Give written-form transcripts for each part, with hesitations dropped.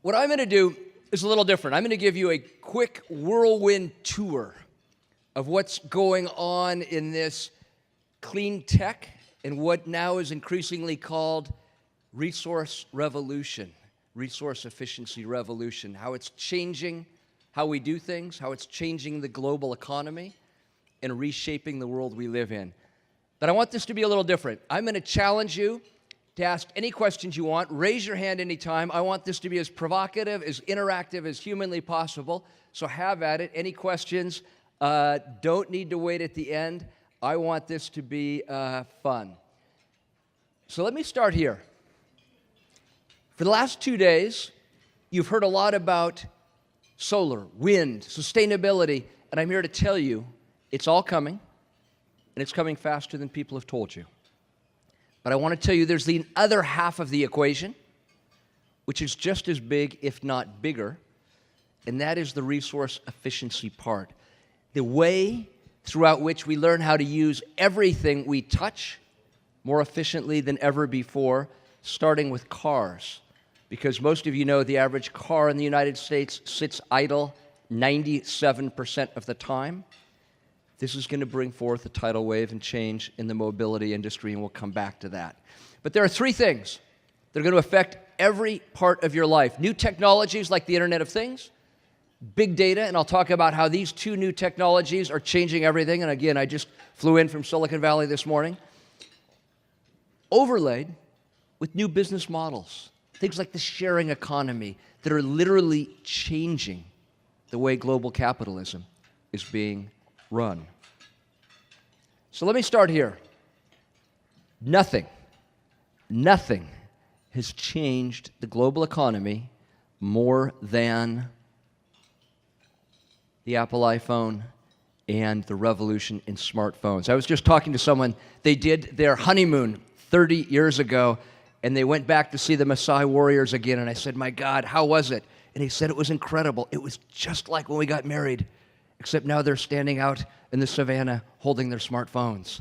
What I'm going to do is a little different. I'm going to give you a quick whirlwind tour of what's going on in this clean tech and what now is increasingly called resource revolution, resource efficiency revolution, how it's changing how we do things, how it's changing the global economy, and reshaping the world we live in. But I want this to be a little different. I'm going to challenge you to ask any questions you want. Raise your hand anytime. I want this to be as provocative, as interactive as humanly possible. So have at it. Any questions? Don't need to wait at the end. I want this to be fun. So let me start here. For the last 2 days, you've heard a lot about solar, wind, sustainability, and I'm here to tell you it's all coming, and it's coming faster than people have told you. But I want to tell you there's the other half of the equation, which is just as big, if not bigger, and that is the resource efficiency part. The way throughout which we learn how to use everything we touch more efficiently than ever before, starting with cars. Because most of you know the average car in the United States sits idle 97% of the time. This is going to bring forth a tidal wave and change in the mobility industry, and we'll come back to that. But there are 3 things that are going to affect every part of your life. New technologies like the Internet of Things, big data, and I'll talk about how these 2 new technologies are changing everything. And again, I just flew in from Silicon Valley this morning. Overlaid with new business models, things like the sharing economy that are literally changing the way global capitalism is being run. So let me start here. Nothing has changed the global economy more than the Apple iPhone and the revolution in smartphones. I was just talking to someone, they did their honeymoon 30 years ago, and they went back to see the Maasai warriors again, and I said, my God, how was it? And he said it was incredible. It was just like when we got married, except now they're standing out in the savannah holding their smartphones.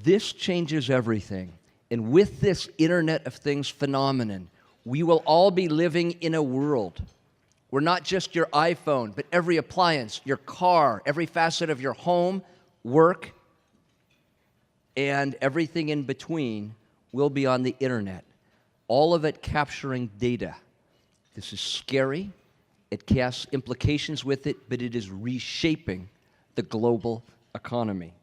This changes everything. And with this Internet of Things phenomenon, we will all be living in a world where not just your iPhone, but every appliance, your car, every facet of your home, work, and everything in between will be on the Internet. All of it capturing data. This is scary. It casts implications with it, but it is reshaping the global economy.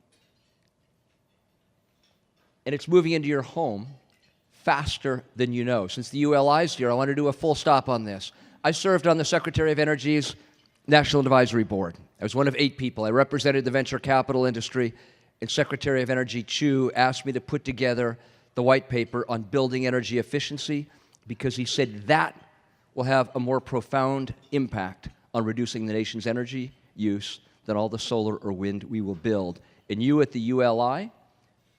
And it's moving into your home faster than you know. Since the ULI's here, I want to do a full stop on this. I served on the Secretary of Energy's National Advisory Board. I was one of 8 people. I represented the venture capital industry, and Secretary of Energy Chu asked me to put together the white paper on building energy efficiency because he said that will have a more profound impact on reducing the nation's energy use than all the solar or wind we will build. And you at the ULI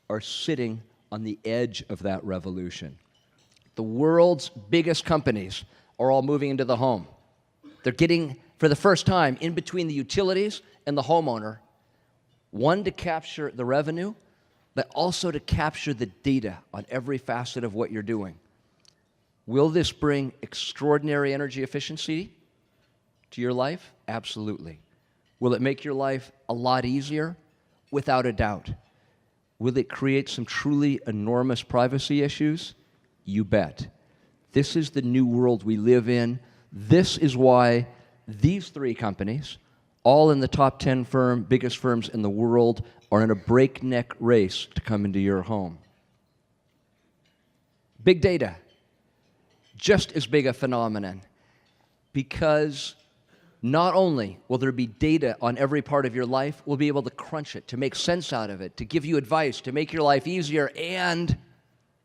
are sitting on the edge of that revolution. The world's biggest companies are all moving into the home. They're getting, for the first time, in between the utilities and the homeowner, one, to capture the revenue, but also to capture the data on every facet of what you're doing. Will this bring extraordinary energy efficiency to your life? Absolutely. Will it make your life a lot easier? Without a doubt. Will it create some truly enormous privacy issues? You bet. This is the new world we live in. This is why these 3 companies, all in the top 10 biggest firms in the world, are in a breakneck race to come into your home. Big data. Just as big a phenomenon, because not only will there be data on every part of your life, we'll be able to crunch it, to make sense out of it, to give you advice, to make your life easier, and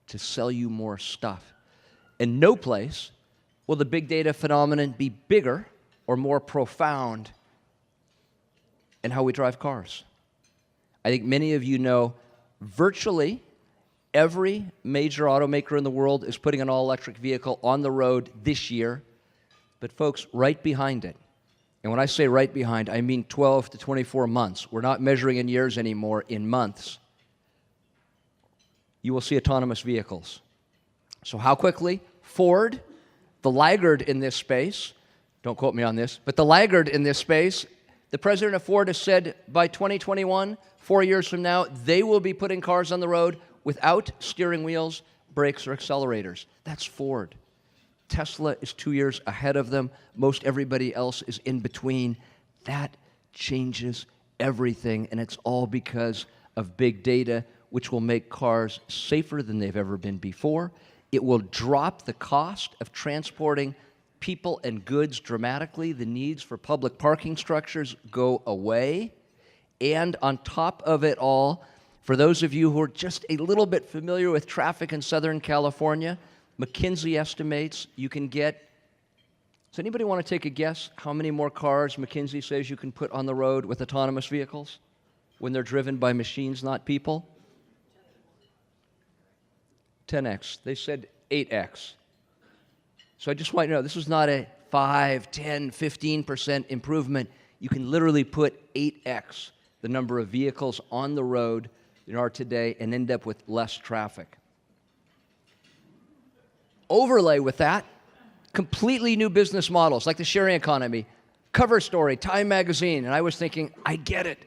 to sell you more stuff. And no place will the big data phenomenon be bigger or more profound in how we drive cars. I think many of you know virtually every major automaker in the world is putting an all-electric vehicle on the road this year, but folks, right behind it, and when I say right behind, I mean 12 to 24 months. We're not measuring in years anymore, in months. You will see autonomous vehicles. So how quickly? Ford The laggard in this space, don't quote me on this, but the laggard in this space, the president of Ford has said by 2021, 4 years from now, they will be putting cars on the road without steering wheels, brakes, or accelerators. That's Ford. Tesla is 2 years ahead of them. Most everybody else is in between. That changes everything, and it's all because of big data, which will make cars safer than they've ever been before. It will drop the cost of transporting people and goods dramatically. The needs for public parking structures go away. And on top of it all, for those of you who are just a little bit familiar with traffic in Southern California, McKinsey estimates you can get, does anybody want to take a guess how many more cars McKinsey says you can put on the road with autonomous vehicles when they're driven by machines, not people? 10x. They said 8x. So I just want you to know, this is not a 5, 10, 15% improvement. You can literally put 8x the number of vehicles on the road there are today and end up with less traffic. Overlay with that, completely new business models like the sharing economy. Cover story, Time magazine, and I was thinking, I get it.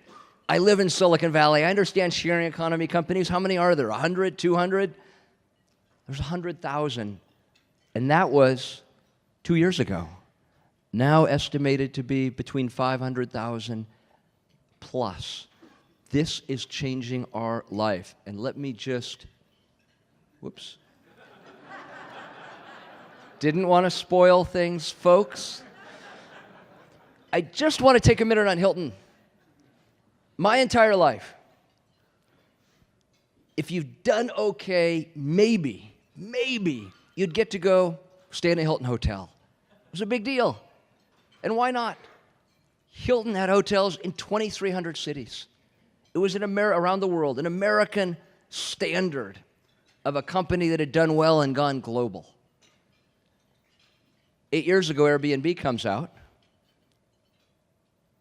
I live in Silicon Valley. I understand sharing economy companies. How many are there? 100, 200? There's 100,000, and that was 2 years ago. Now estimated to be between 500,000 plus. This is changing our life. And let me just, whoops. Didn't want to spoil things, folks. I just want to take a minute on Hilton. My entire life, if you've done okay, maybe you'd get to go stay in a Hilton hotel. It was a big deal. And why not? Hilton had hotels in 2,300 cities. It was around the world, an American standard of a company that had done well and gone global. 8 years ago, Airbnb comes out,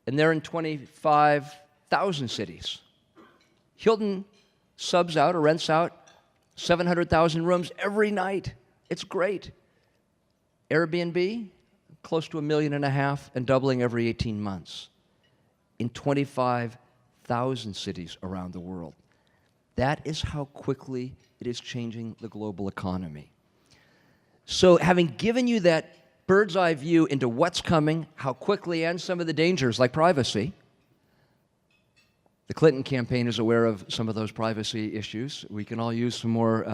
and they're in 25,000 cities. Hilton subs out or rents out 700,000 rooms every night. It's great. Airbnb, close to 1.5 million and doubling every 18 months in 25,000 cities around the world. That is how quickly it is changing the global economy. So having given you that bird's eye view into what's coming, how quickly, and some of the dangers like privacy, the Clinton campaign is aware of some of those privacy issues. We can all use some more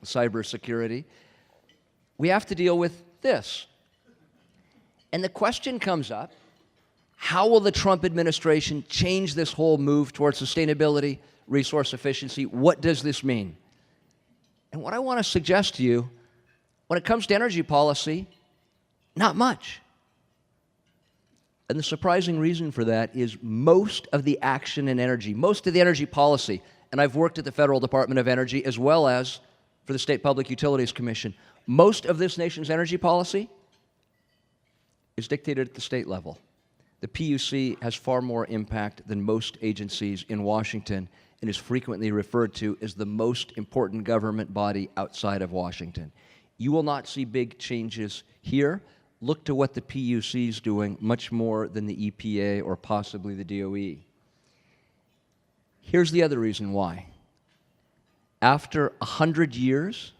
cybersecurity. We have to deal with this. And the question comes up, how will the Trump administration change this whole move towards sustainability, resource efficiency? What does this mean? And what I want to suggest to you, when it comes to energy policy, not much. And the surprising reason for that is most of the action in energy, most of the energy policy, and I've worked at the Federal Department of Energy as well as for the State Public Utilities Commission, most of this nation's energy policy is dictated at the state level. The PUC has far more impact than most agencies in Washington and is frequently referred to as the most important government body outside of Washington. You will not see big changes here. Look to what the PUC is doing much more than the EPA or possibly the DOE. Here's the other reason why. After 100 years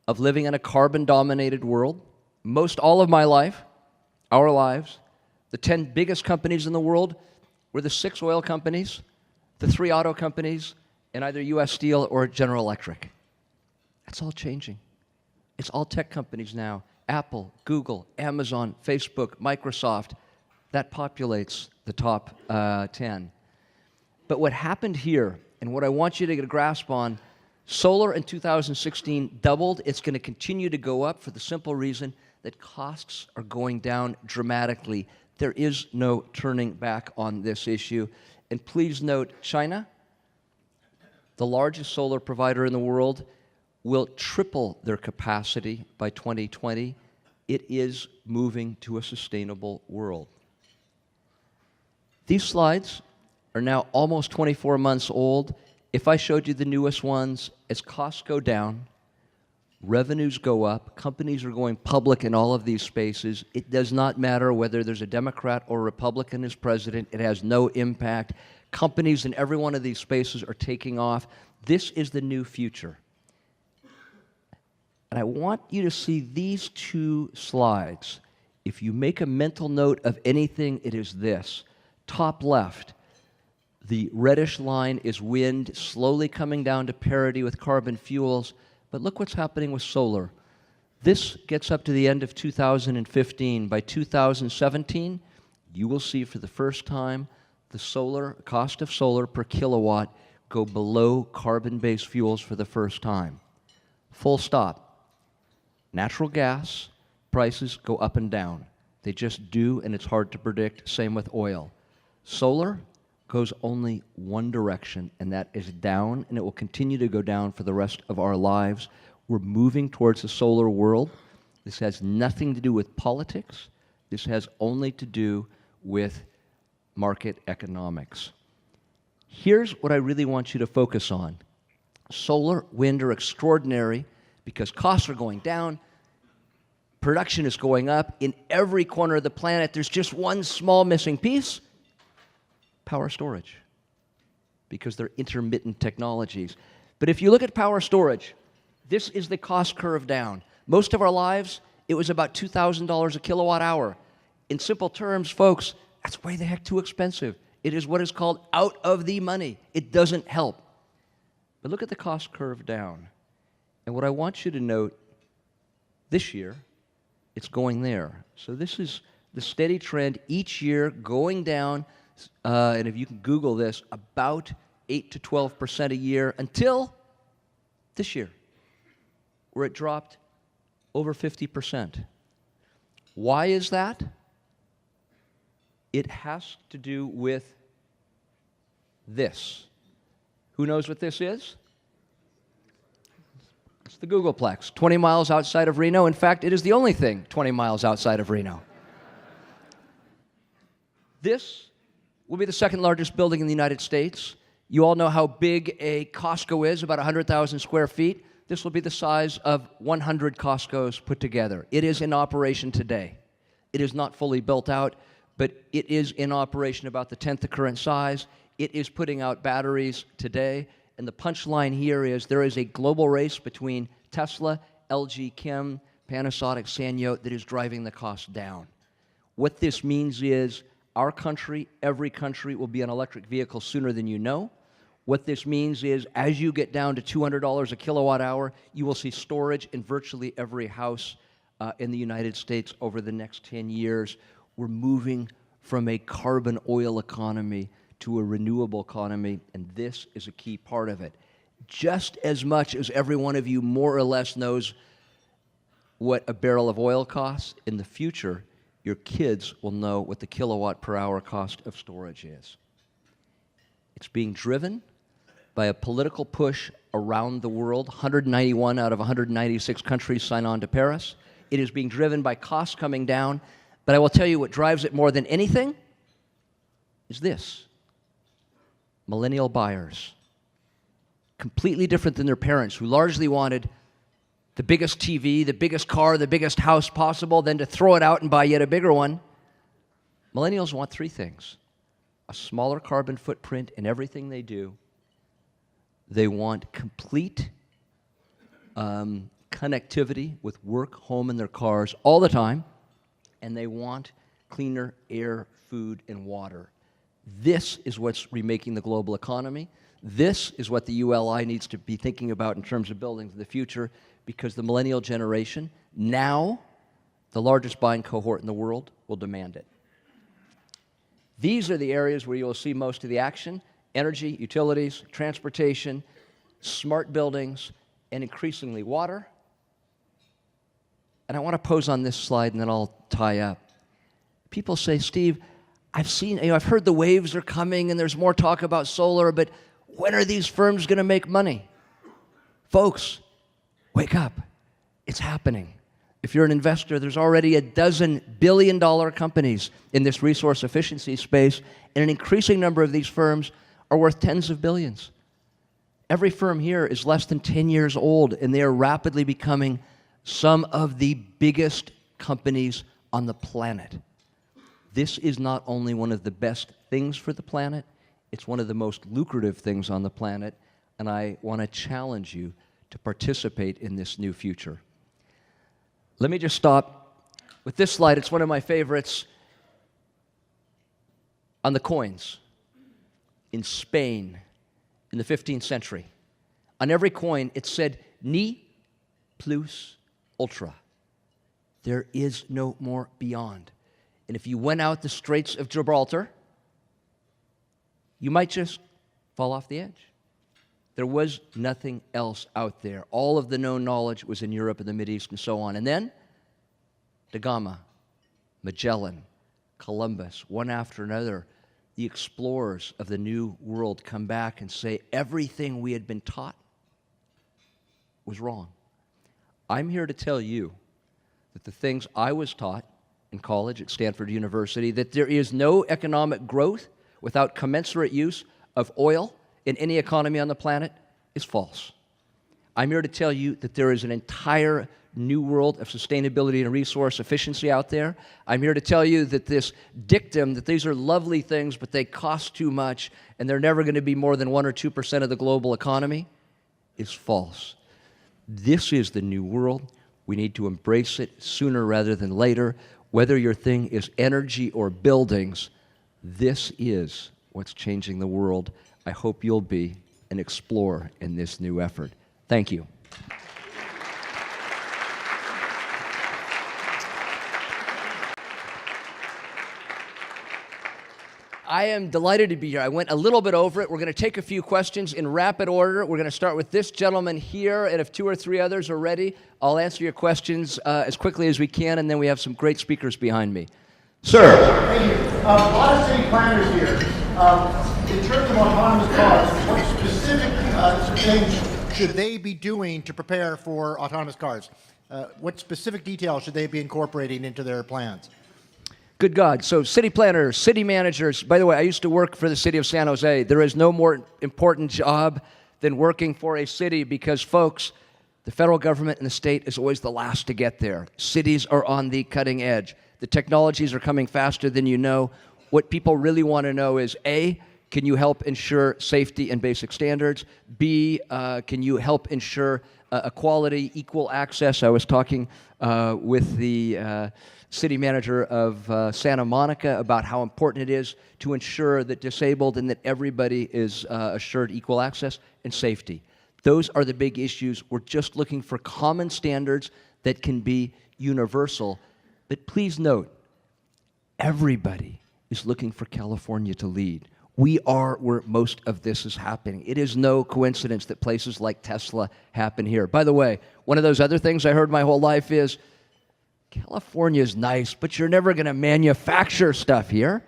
of living in a carbon-dominated world, most all of my life, our lives, the 10 biggest companies in the world were the 6 oil companies, the 3 auto companies, and either U.S. Steel or General Electric. That's all changing. It's all tech companies now. Apple, Google, Amazon, Facebook, Microsoft. That populates the top 10. But what happened here, and what I want you to get a grasp on, solar in 2016 doubled. It's going to continue to go up for the simple reason that costs are going down dramatically. There is no turning back on this issue. And please note, China, the largest solar provider in the world, will triple their capacity by 2020. It is moving to a sustainable world. These slides are now almost 24 months old. If I showed you the newest ones, as costs go down, Revenues go up. Companies are going public in all of these spaces. It does not matter whether there's a Democrat or Republican as president. It has no impact. Companies in every one of these spaces are taking off. This is the new future. And I want you to see these two slides. If you make a mental note of anything, it is this. Top left, the reddish line is wind, slowly coming down to parity with carbon fuels. But look what's happening with solar. This gets up to the end of 2015. By 2017, you will see for the first time the cost of solar per kilowatt go below carbon-based fuels for the first time. Full stop. Natural gas prices go up and down. They just do, and it's hard to predict. Same with oil. Solar goes only one direction, and that is down, and it will continue to go down for the rest of our lives. We're moving towards a solar world. This has nothing to do with politics. This has only to do with market economics. Here's what I really want you to focus on. Solar, wind are extraordinary because costs are going down, production is going up. In every corner of the planet, there's just one small missing piece: power storage, because they're intermittent technologies. But if you look at power storage, this is the cost curve down. Most of our lives, it was about $2,000 a kilowatt hour. In simple terms, folks, that's way the heck too expensive. It is what is called out of the money. It doesn't help. But look at the cost curve down. And what I want you to note, this year, it's going there. So this is the steady trend each year going down. And if you can Google this, about 8 to 12% a year until this year, where it dropped over 50%. Why is that? It has to do with this. Who knows what this is? It's the Googleplex, 20 miles outside of Reno. In fact, it is the only thing 20 miles outside of Reno. This will be the second largest building in the United States. You all know how big a Costco is, about 100,000 square feet. This will be the size of 100 Costcos put together. It is in operation today. It is not fully built out, but it is in operation about the 10th the current size. It is putting out batteries today. And the punchline here is there is a global race between Tesla, LG Chem, Panasonic, Sanyo that is driving the cost down. What this means is our country, every country, will be an electric vehicle sooner than you know. What this means is as you get down to $200 a kilowatt hour, you will see storage in virtually every house in the United States over the next 10 years. We're moving from a carbon oil economy to a renewable economy, and this is a key part of it. Just as much as every one of you more or less knows what a barrel of oil costs, in the future, your kids will know what the kilowatt per hour cost of storage is. It's being driven by a political push around the world. 191 out of 196 countries sign on to Paris. It is being driven by costs coming down, but I will tell you what drives it more than anything is this. Millennial buyers. Completely different than their parents, who largely wanted the biggest TV, the biggest car, the biggest house possible, then to throw it out and buy yet a bigger one. Millennials want three things: a smaller carbon footprint in everything they do. They want complete connectivity with work, home, and their cars all the time. And they want cleaner air, food, and water. This is what's remaking the global economy. This is what the ULI needs to be thinking about in terms of building for the future, because the millennial generation, now the largest buying cohort in the world, will demand it. These are the areas where you will see most of the action: energy, utilities, transportation, smart buildings, and increasingly water. And I want to pose on this slide, and then I'll tie up. People say, Steve, I've heard the waves are coming and there's more talk about solar, but when are these firms going to make money? Folks, wake up. It's happening. If you're an investor, there's already 12 billion-dollar companies in this resource efficiency space, and an increasing number of these firms are worth tens of billions. Every firm here is less than 10 years old, and they are rapidly becoming some of the biggest companies on the planet. This is not only one of the best things for the planet, it's one of the most lucrative things on the planet, and I want to challenge you to participate in this new future. Let me just stop with this slide. It's one of my favorites. On the coins in Spain in the 15th century, on every coin it said ni plus ultra. There is no more beyond. And if you went out the Straits of Gibraltar, you might just fall off the edge. There was nothing else out there. All of the known knowledge was in Europe and the Mideast and so on. And then, Da Gama, Magellan, Columbus, one after another, the explorers of the New World come back and say everything we had been taught was wrong. I'm here to tell you that the things I was taught in college at Stanford University, that there is no economic growth without commensurate use of oil in any economy on the planet, is false. I'm here to tell you that there is an entire new world of sustainability and resource efficiency out there. I'm here to tell you that this dictum, that these are lovely things, but they cost too much, and they're never going to be more than 1 or 2% of the global economy, is false. This is the new world. We need to embrace it sooner rather than later. Whether your thing is energy or buildings, this is what's changing the world. I hope you'll be an explorer in this new effort. Thank you. I am delighted to be here. I went a little bit over it. We're going to take a few questions in rapid order. We're going to start with this gentleman here, and if 2 or 3 others are ready, I'll answer your questions as quickly as we can, and then we have some great speakers behind me. Sir. Thank you. A lot of city planners here. In terms of autonomous cars, what specific things should they be doing to prepare for autonomous cars? What specific details should they be incorporating into their plans? Good God. So city planners, city managers, by the way, I used to work for the city of San Jose. There is no more important job than working for a city because, folks, the federal government and the state is always the last to get there. Cities are on the cutting edge. The technologies are coming faster than you know. What people really want to know is, A, can you help ensure safety and basic standards? B, can you help ensure equality, equal access? I was talking with the city manager of Santa Monica about how important it is to ensure that disabled and that everybody is assured equal access and safety. Those are the big issues. We're just looking for common standards that can be universal. But please note, everybody is looking for California to lead. We are where most of this is happening. It is no coincidence that places like Tesla happen here. By the way, one of those other things I heard my whole life is, California is nice, but you're never going to manufacture stuff here.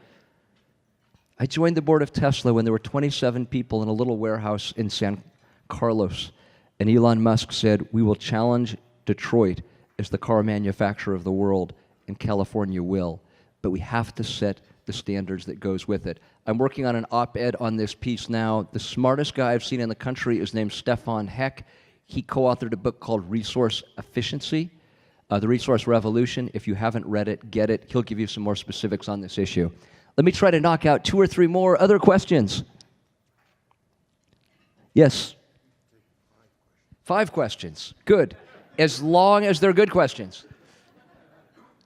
I joined the board of Tesla when there were 27 people in a little warehouse in San Carlos, and Elon Musk said, we will challenge Detroit as the car manufacturer of the world, and California will, but we have to set the standards that goes with it. I'm working on an op-ed on this piece now. The smartest guy I've seen in the country is named Stefan Heck. He co-authored a book called Resource Efficiency, The Resource Revolution. If you haven't read it, get it. He'll give you some more specifics on this issue. Let me try to knock out 2 or 3 more other questions. Yes? 5 questions. Good. As long as they're good questions.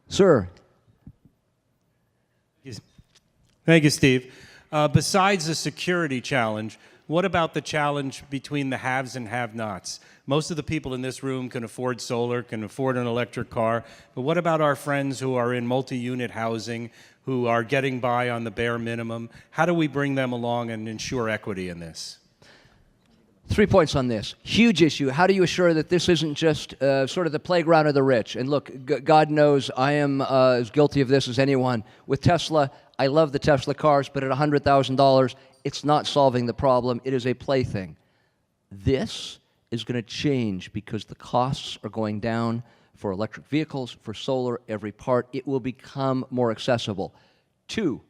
Sir. Thank you, Steve. Besides the security challenge, what about the challenge between the haves and have-nots? Most of the people in this room can afford solar, can afford an electric car, but what about our friends who are in multi-unit housing, who are getting by on the bare minimum? How do we bring them along and ensure equity in this? 3 points on this. Huge issue. How do you assure that this isn't just sort of the playground of the rich? And look, God knows I am as guilty of this as anyone. With Tesla, I love the Tesla cars, but at $100,000, it's not solving the problem. It is a plaything. This is going to change because the costs are going down for electric vehicles, for solar, every part. It will become more accessible. 2,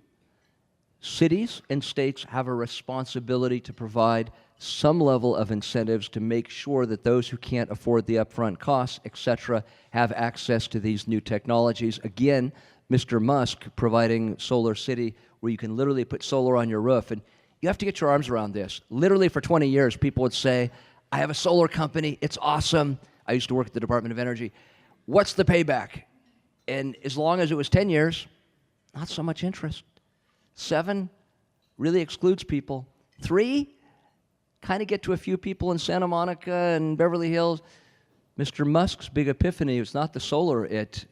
cities and states have a responsibility to provide some level of incentives to make sure that those who can't afford the upfront costs, et cetera, have access to these new technologies. Again, Mr. Musk providing Solar City, where you can literally put solar on your roof. And you have to get your arms around this. Literally for 20 years, people would say, I have a solar company, it's awesome. I used to work at the Department of Energy. What's the payback? And as long as it was 10 years, not so much interest. 7 really excludes people. 3 kind of get to a few people in Santa Monica and Beverly Hills. Mr. Musk's big epiphany was not the solar at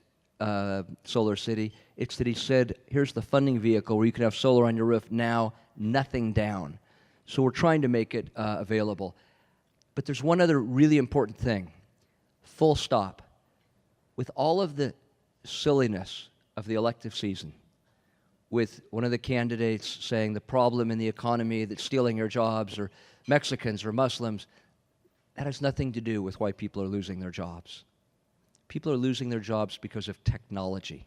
Solar City. It's that he said, here's the funding vehicle where you can have solar on your roof now, nothing down. So we're trying to make it available. But there's one other really important thing. Full stop. With all of the silliness of the elective season, with one of the candidates saying the problem in the economy that's stealing your jobs, or Mexicans or Muslims, that has nothing to do with why people are losing their jobs. People are losing their jobs because of technology.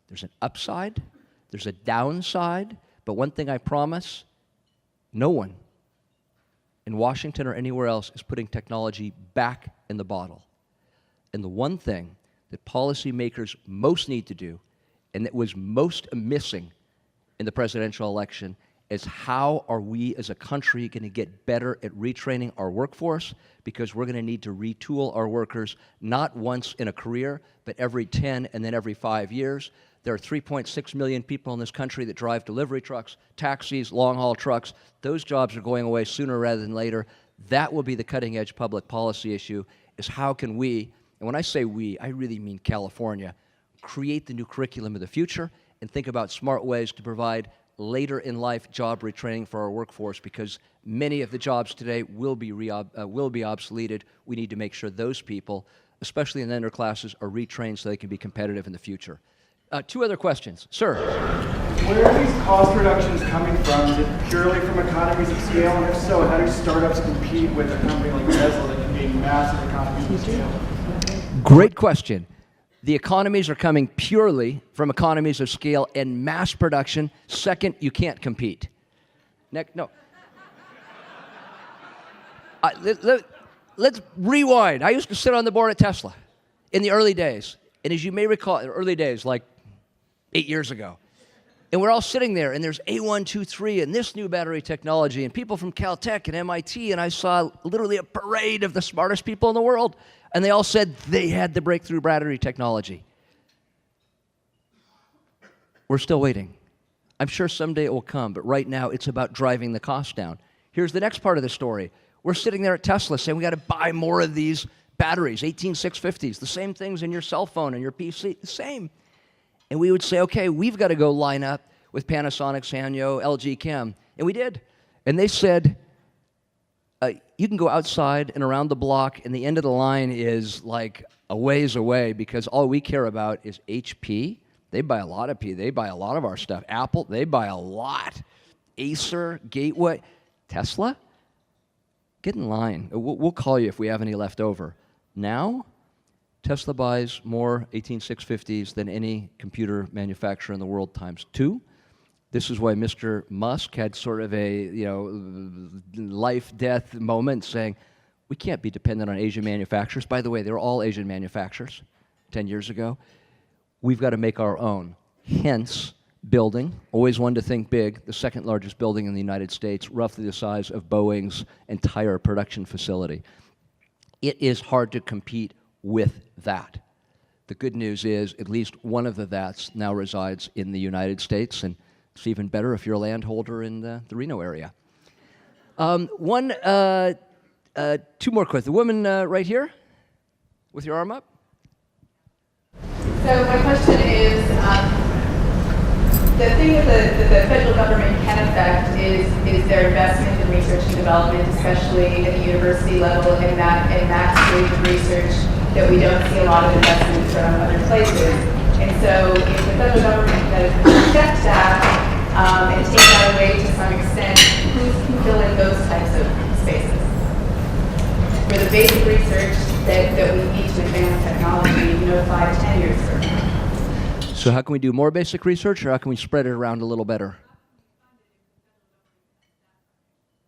There's an upside, there's a downside, but one thing I promise, no one in Washington or anywhere else is putting technology back in the bottle. And the one thing that policymakers most need to do, and that was most missing in the presidential election, is how are we as a country going to get better at retraining our workforce, because we're going to need to retool our workers not once in a career, but every 10 and then every 5 years. There are 3.6 million people in this country that drive delivery trucks, taxis, long-haul trucks. Those jobs are going away sooner rather than later. That will be the cutting-edge public policy issue, is how can we, and when I say we, I really mean California, create the new curriculum of the future and think about smart ways to provide later in life job retraining for our workforce, because many of the jobs today will be obsoleted. We need to make sure those people, especially in the underclasses, are retrained so they can be competitive in the future. 2 other questions. Sir. Where are these cost reductions coming from? Is it purely from economies of scale? And if so, how do startups compete with a company like Tesla that can make massive economies of scale? Great question. The economies are coming purely from economies of scale and mass production. Second, you can't compete. No. Let's rewind. I used to sit on the board at Tesla in the early days. And as you may recall, in the early days, like 8 years ago, and we're all sitting there, and there's A123 and this new battery technology, and people from Caltech and MIT, and I saw literally a parade of the smartest people in the world, and they all said they had the breakthrough battery technology. We're still waiting. I'm sure someday it will come, but right now it's about driving the cost down. Here's the next part of the story. We're sitting there at Tesla saying we got to buy more of these batteries, 18650s, the same things in your cell phone and your PC, the same. And we would say, okay, we've got to go line up with Panasonic, Sanyo, LG Chem. And we did. And they said, you can go outside and around the block, and the end of the line is like a ways away, because all we care about is HP. They buy a lot of They buy a lot of our stuff. Apple, they buy a lot. Acer, Gateway. Tesla? Get in line. We'll call you if we have any left over. Now, Tesla buys more 18650s than any computer manufacturer in the world times 2. This is why Mr. Musk had sort of a life-death moment saying, we can't be dependent on Asian manufacturers. By the way, they were all Asian manufacturers 10 years ago. We've got to make our own. Hence, building, always one to think big, the second largest building in the United States, roughly the size of Boeing's entire production facility. It is hard to compete with that. The good news is at least one of the that's now resides in the United States, and it's even better if you're a landholder in the Reno area. 2 more questions. The woman right here with your arm up. So my question is, the thing that the federal government can affect is their investment in research and development, especially at the university level and that stage of research that we don't see a lot of investment from other places. And so if the federal government does accept that and take that away to some extent, who can fill in those types of spaces? For the basic research that we need to advance technology, 5, 10 years from now. So how can we do more basic research, or how can we spread it around a little better?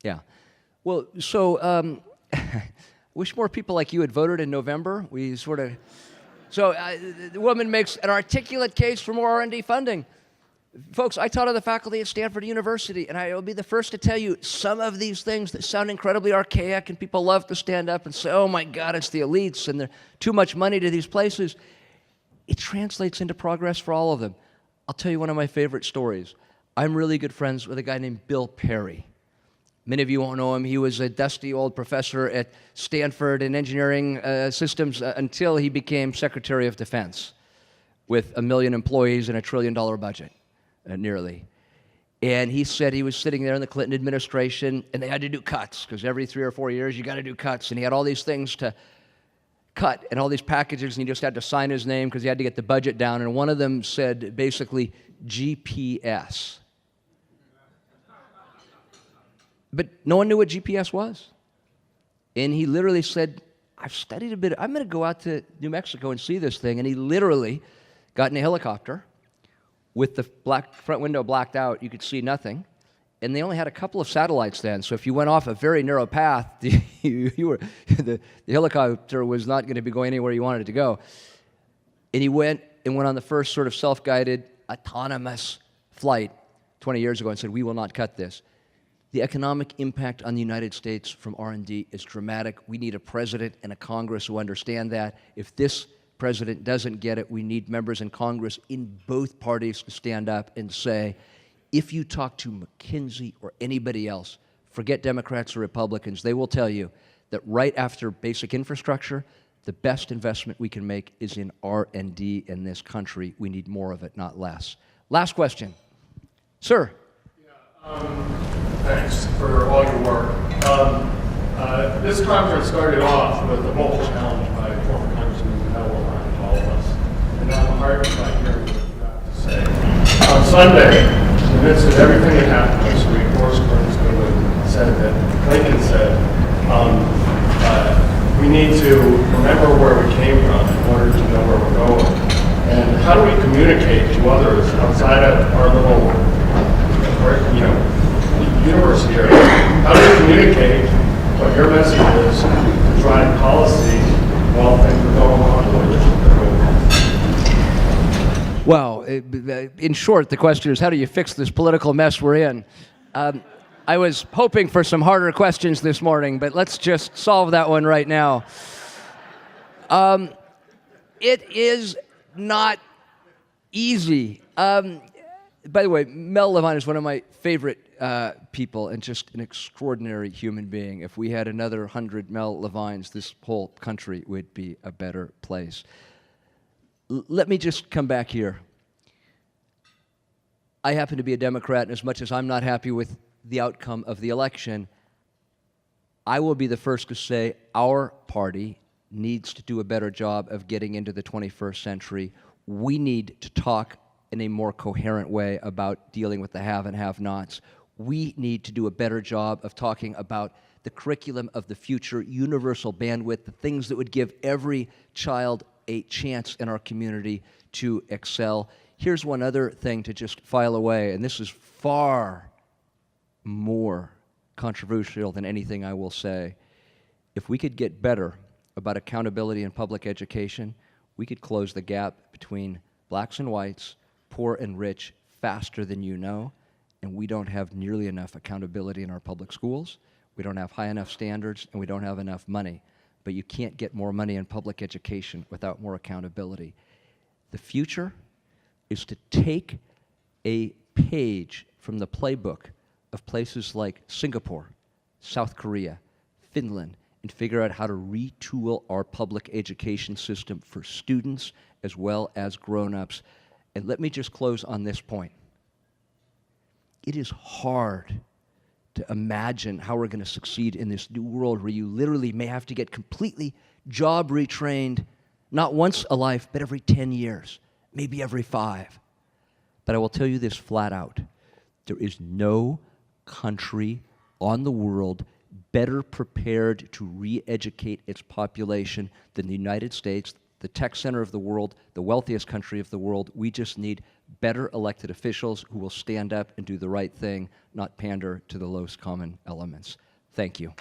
Yeah. Well, so I wish more people like you had voted in November. We sort of. So the woman makes an articulate case for more R&D funding. Folks, I taught on the faculty at Stanford University, and I will be the first to tell you some of these things that sound incredibly archaic, and people love to stand up and say, oh my God, it's the elites, and there's too much money to these places. It translates into progress for all of them. I'll tell you one of my favorite stories. I'm really good friends with a guy named Bill Perry. Many of you won't know him. He was a dusty old professor at Stanford in engineering systems until he became Secretary of Defense with 1 million employees and $1 trillion budget. Nearly. And he said he was sitting there in the Clinton administration, and they had to do cuts, because every 3 or 4 years you got to do cuts. And he had all these things to cut and all these packages, and he just had to sign his name because he had to get the budget down. And one of them said basically GPS. But no one knew what GPS was. And he literally said, I've studied a bit. I'm going to go out to New Mexico and see this thing. And he literally got in a helicopter with the front window blacked out. You could see nothing. And they only had a couple of satellites then. So if you went off a very narrow path, the helicopter was not going to be going anywhere you wanted it to go. And he went on the first sort of self-guided, autonomous flight 20 years ago and said, we will not cut this. The economic impact on the United States from R&D is dramatic. We need a president and a Congress who understand that. If this president doesn't get it, we need members in Congress in both parties to stand up and say, if you talk to McKinsey or anybody else, forget Democrats or Republicans, they will tell you that right after basic infrastructure, the best investment we can make is in R&D in this country. We need more of it, not less. Last question. Sir. Thanks for all your work. This conference started off with a bold challenge by former Congressman Mel Levine to all of us, and now I'm heartened by hearing what you have to say. On Sunday, in the midst of everything that happened this week, Boris Clinton said that Clinton said we need to remember where we came from in order to know where we're going. And how do we communicate to others outside of our little, universe here? How do we communicate what your message is to drive policy while things are going on the way they're going on? Well, in short, the question is, how do you fix this political mess we're in? I was hoping for some harder questions this morning, but let's just solve that one right now. It is not easy. By the way, Mel Levine is one of my favorite people and just an extraordinary human being. If we had another 100 Mel Levines, this whole country would be a better place. Let me just come back here. I happen to be a Democrat, and as much as I'm not happy with the outcome of the election, I will be the first to say our party needs to do a better job of getting into the 21st century. We need to talk in a more coherent way about dealing with the have and have-nots. We need to do a better job of talking about the curriculum of the future, universal bandwidth, the things that would give every child a chance in our community to excel. Here's one other thing to just file away, and this is far more controversial than anything I will say. If we could get better about accountability in public education, we could close the gap between blacks and whites, poor and rich, faster than you know, and we don't have nearly enough accountability in our public schools. We don't have high enough standards, and we don't have enough money. But you can't get more money in public education without more accountability. The future is to take a page from the playbook of places like Singapore, South Korea, Finland, and figure out how to retool our public education system for students as well as grown-ups. And let me just close on this point. It is hard to imagine how we're going to succeed in this new world where you literally may have to get completely job retrained, not once a life, but every 10 years, maybe every 5. But I will tell you this flat out. There is no country on the world better prepared to re-educate its population than the United States, the tech center of the world, the wealthiest country of the world. We just need better elected officials who will stand up and do the right thing, not pander to the lowest common elements. Thank you.